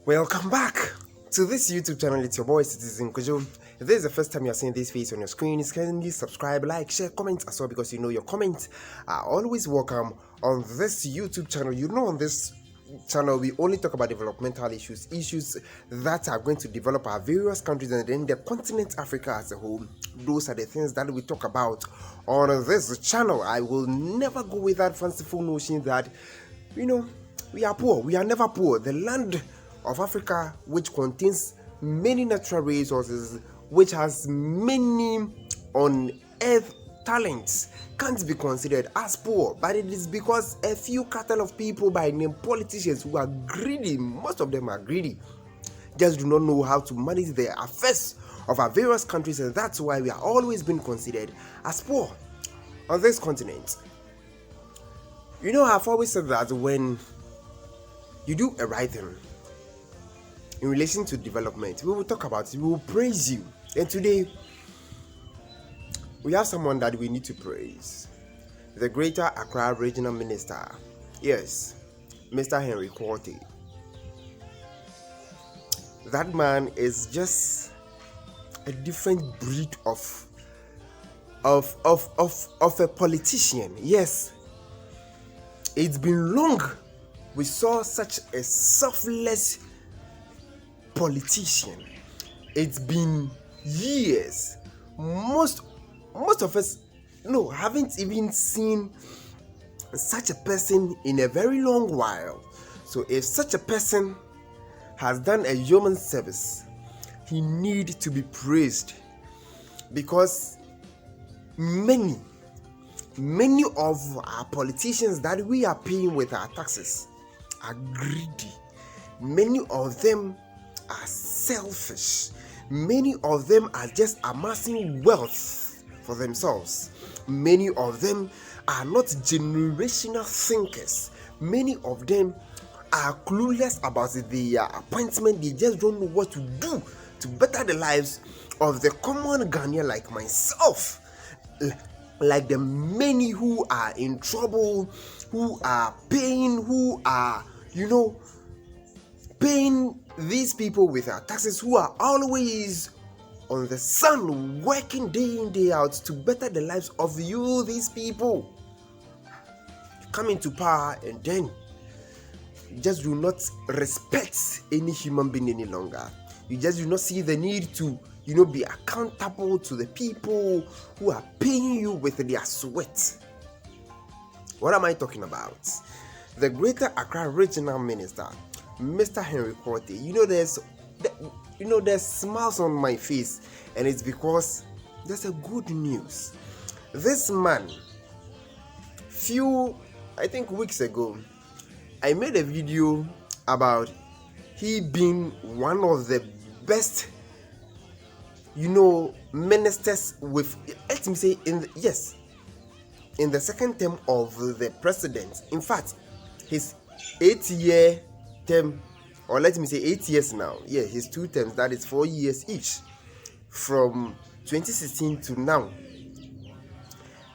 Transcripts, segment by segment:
Welcome back to this YouTube channel. It's your boy Citizen Qwadjo. If this is the first time you're seeing this face on your screen, kindly subscribe, like, share, comment as well, because you know your comments are always welcome on this YouTube channel. You know, on this channel we only talk about developmental issues that are going to develop our various countries and then the continent Africa as a whole. Those are the things that we talk about on this channel. I will never go with that fanciful notion that we are poor. We are never poor. The land of Africa, which contains many natural resources, which has many on earth talents, can't be considered as poor, but it is because a few cartel of people by name politicians who are greedy, most of them are greedy, just do not know how to manage the affairs of our various countries, and that's why we are always being considered as poor on this continent. I've always said that when you do a right thing in relation to development, we will talk about it, we will praise you. And today, we have someone that we need to praise. The Greater Accra Regional Minister. Yes, Mr. Henry Qwadjo. That man is just a different breed of a politician. Yes, it's been long we saw such a selfless politician. It's been years. Most of us haven't even seen such a person in a very long while. So if such a person has done a human service, he needs to be praised, because many of our politicians that we are paying with our taxes are greedy. Many of them are selfish. Many of them are just amassing wealth for themselves. Many of them are not generational thinkers. Many of them are clueless about their appointment. They just don't know what to do to better the lives of the common Ghanaian like myself, like the many who are in trouble, who are paying, paying these people with our taxes, who are always on the sun working day in day out to better the lives of you, these people. You come into power and then you just do not respect any human being any longer. You just do not see the need to be accountable to the people who are paying you with their sweat. What am I talking about? The Greater Accra Regional Minister, Mr. Henry Qwadjo. There's smiles on my face, and it's because there's a good news. This man, I think weeks ago, I made a video about he being one of the best ministers with, let me say, in the second term of the president. In fact, his 8-year term, or let me say 8 years now. Yeah, his 2 terms, that is 4 years each, from 2016 to now.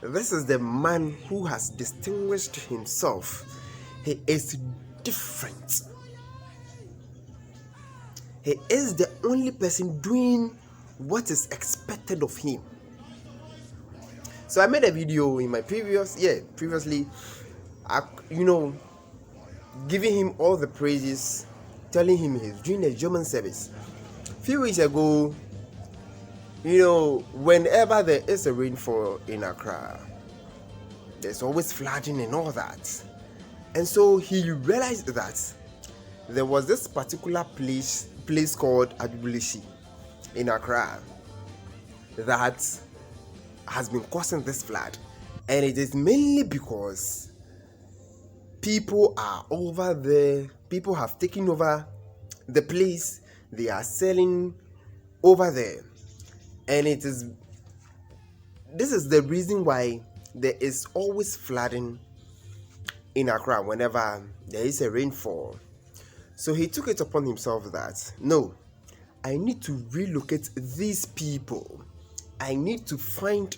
This is the man who has distinguished himself. He is different. He is the only person doing what is expected of him. So I made a video in my previously, giving him all the praises, telling him he's doing a German service. A few weeks ago, whenever there is a rainfall in Accra, there's always flooding and all that. And so he realized that there was this particular place called Agbogbloshi in Accra that has been causing this flood. And it is mainly because people are over there. People have taken over the place. They are selling over there. And this is the reason why there is always flooding in Accra whenever there is a rainfall. So he took it upon himself that, no, I need to relocate these people. I need to find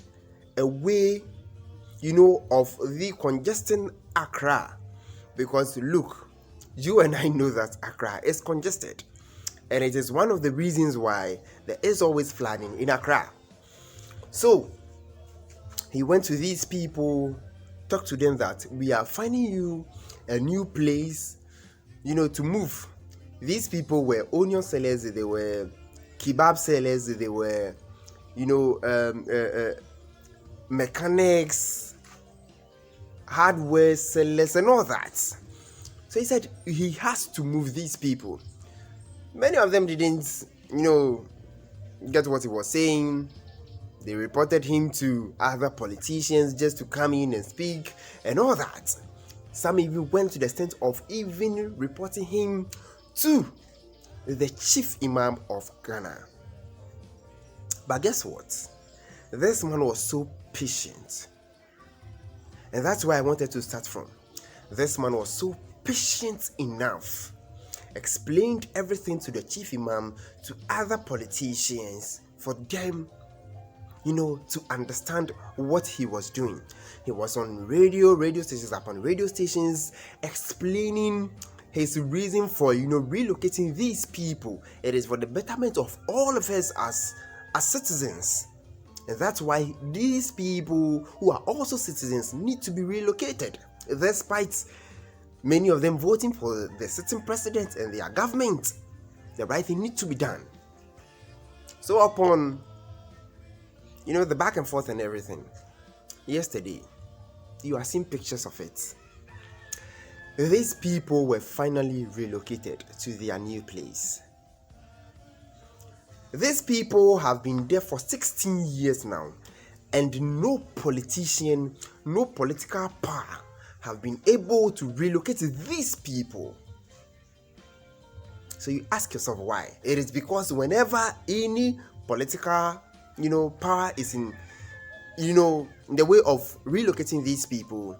a way, of decongesting Accra. Because look, You and I know that Accra is congested, and it is one of the reasons why there is always flooding in Accra. So he went to these people, talked to them that we are finding you a new place, to move. These people were onion sellers, they were kebab sellers, they were, mechanics, hardware sellers, and all that. So he said he has to move these people. Many of them didn't, get what he was saying. They reported him to other politicians just to come in and speak and all that. Some even went to the extent of even reporting him to the chief imam of Ghana. But guess what? This man was so patient. And that's where I wanted to start from. This man was so patient enough, explained everything to the chief imam, to other politicians, for them to understand what he was doing. He was on radio stations upon radio stations, explaining his reason for relocating these people. It is for the betterment of all of us as citizens. And that's why these people who are also citizens need to be relocated, despite many of them voting for the sitting president and their government. The right thing needs to be done. So upon the back and forth and everything, yesterday, you are seeing pictures of it. These people were finally relocated to their new place. These people have been there for 16 years now, and no politician, no political power have been able to relocate these people. So you ask yourself why. It is because whenever any political power is in the way of relocating these people,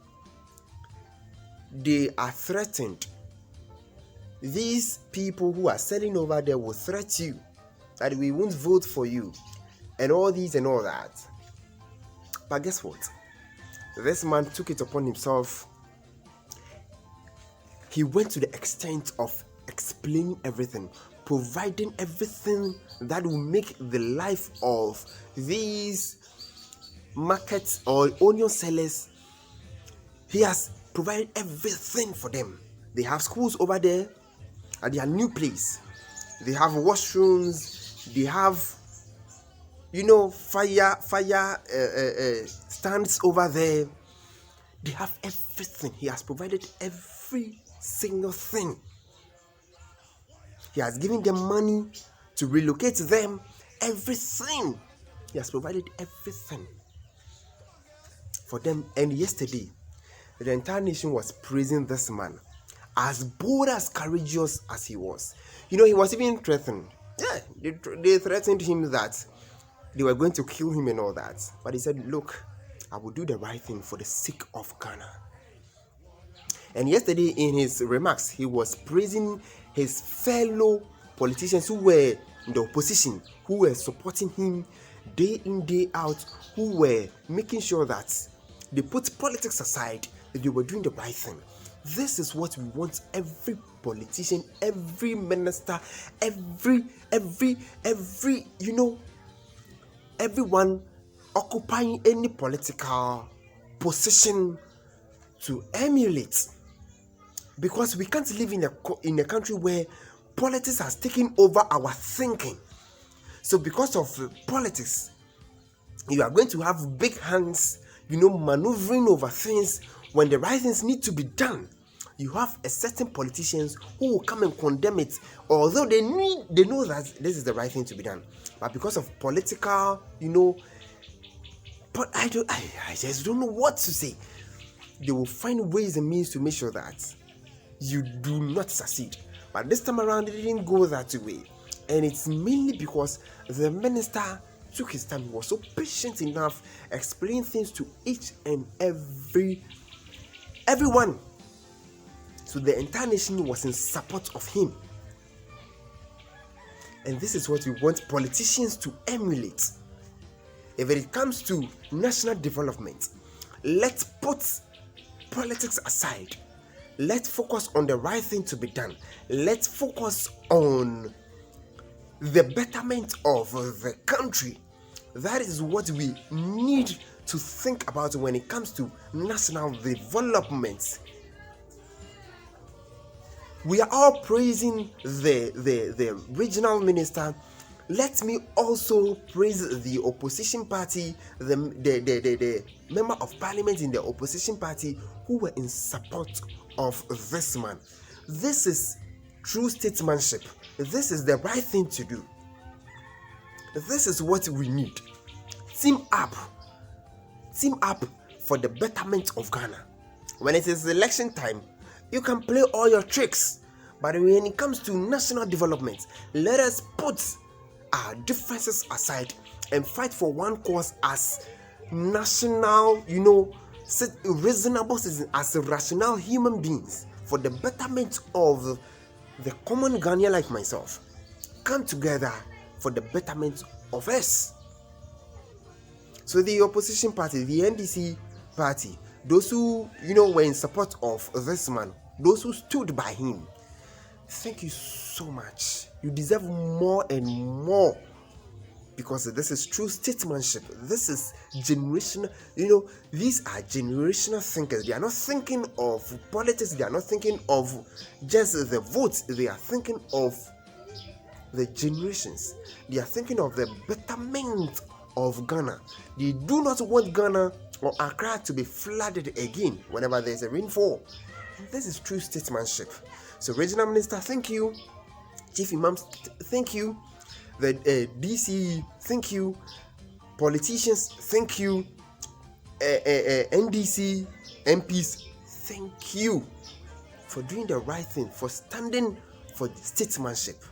they are threatened. These people who are selling over there will threaten you that we won't vote for you and all these and all that. But guess what? This man took it upon himself. He went to the extent of explaining everything, providing everything that will make the life of these markets or onion sellers. He has provided everything for them. They have schools over there at their new place. They have washrooms. They have, fire stands over there. They have everything. He has provided every single thing. He has given them money to relocate them. Everything. He has provided everything for them. And yesterday, the entire nation was praising this man, as bold, as courageous as he was. He was even threatened. Yeah, they threatened him that they were going to kill him and all that. But he said, look, I will do the right thing for the sake of Ghana. And yesterday in his remarks, he was praising his fellow politicians who were in the opposition, who were supporting him day in, day out, who were making sure that they put politics aside, that they were doing the right thing. This is what we want every politician, every minister, everyone occupying any political position to emulate. Because we can't live in a country where politics has taken over our thinking. So because of politics, you are going to have big hands, maneuvering over things when the right things need to be done. You have a certain politicians who will come and condemn it, although they know that this is the right thing to be done. But because of political, but I just don't know what to say. They will find ways and means to make sure that you do not succeed. But this time around, it didn't go that way. And it's mainly because the minister took his time. He was so patient enough, explaining things to each and everyone. So the entire nation was in support of him. And this is what we want politicians to emulate. If it comes to national development, let's put politics aside. Let's focus on the right thing to be done. Let's focus on the betterment of the country. That is what we need to think about when it comes to national development. We are all praising the regional minister. Let me also praise the opposition party, the member of parliament in the opposition party who were in support of this man. This is true statesmanship. This is the right thing to do. This is what we need. Team up for the betterment of Ghana. When it is election time, you can play all your tricks, but when it comes to national development, let us put our differences aside and fight for one cause as national, reasonable citizens, as rational human beings, for the betterment of the common Ghanaian like myself. Come together for the betterment of us. So the opposition party, the NDC party, those who were in support of this man, those who stood by him, thank you so much. You deserve more and more, because this is true statesmanship. This is generational. These are generational thinkers. They are not thinking of politics. They are not thinking of just the votes. They are thinking of the generations. They are thinking of the betterment of Ghana. They do not want Ghana or Accra to be flooded again whenever there is a rainfall. And this is true statesmanship. So, regional minister, thank you. Chief imams, thank you. The DC, thank you. Politicians, thank you. NDC MPs, thank you for doing the right thing, for standing for statesmanship.